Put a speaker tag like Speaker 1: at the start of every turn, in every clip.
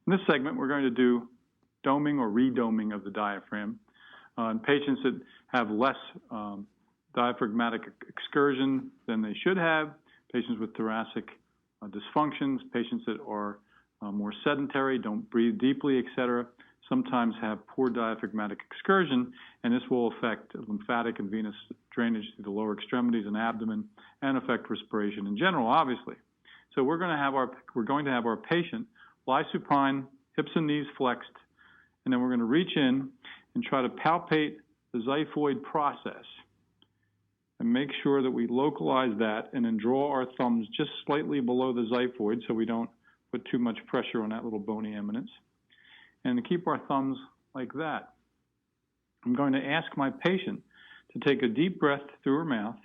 Speaker 1: In this segment, we're going to do doming or redoming of the diaphragm in patients that have less diaphragmatic excursion than they should have, patients with thoracic dysfunctions, patients that are more sedentary, don't breathe deeply, etc., sometimes have poor diaphragmatic excursion, and this will affect lymphatic and venous drainage through the lower extremities and abdomen and affect respiration in general, obviously. So we're going to have our patient lie supine, hips and knees flexed, and then we're going to reach in and try to palpate the xiphoid process and make sure that we localize that and then draw our thumbs just slightly below the xiphoid so we don't put too much pressure on that little bony eminence. And to keep our thumbs like that, I'm going to ask my patient to take a deep breath through her mouth.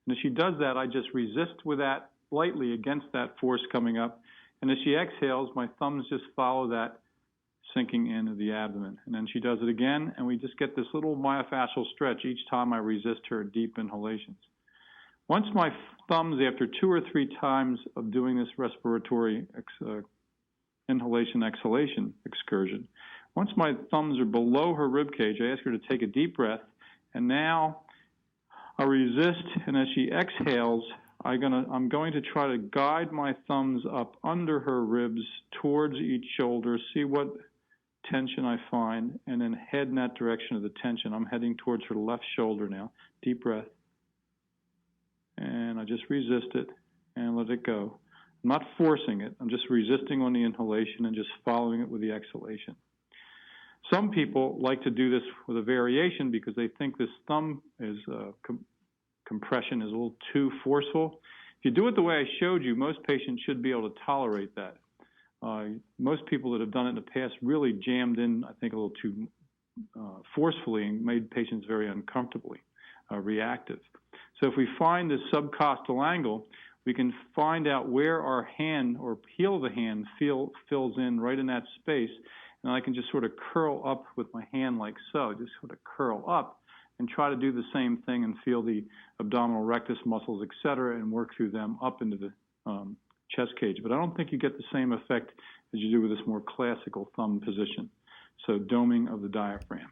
Speaker 1: And as she does that, I just resist with that lightly against that force coming up. And as she exhales, my thumbs just follow that sinking into the abdomen. And then she does it again, and we just get this little myofascial stretch each time I resist her deep inhalations. Once my thumbs, after 2 or 3 times of doing this respiratory inhalation-exhalation excursion, once my thumbs are below her rib cage, I ask her to take a deep breath, and now I resist, and as she exhales, I'm going to try to guide my thumbs up under her ribs towards each shoulder, see what tension I find, and then head in that direction of the tension. I'm heading towards her left shoulder now. Deep breath. And I just resist it and let it go. I'm not forcing it. I'm just resisting on the inhalation and just following it with the exhalation. Some people like to do this with a variation because they think this thumb is compression is a little too forceful. If you do it the way I showed you, most patients should be able to tolerate that. Most people that have done it in the past really jammed in, I think, a little too forcefully and made patients very uncomfortably reactive. So if we find this subcostal angle, we can find out where our hand or heel of the hand fills in right in that space, and I can just sort of curl up with my hand like so, just sort of curl up and try to do the same thing and feel the abdominal rectus muscles, etc., and work through them up into the chest cage. But I don't think you get the same effect as you do with this more classical thumb position. So doming of the diaphragm.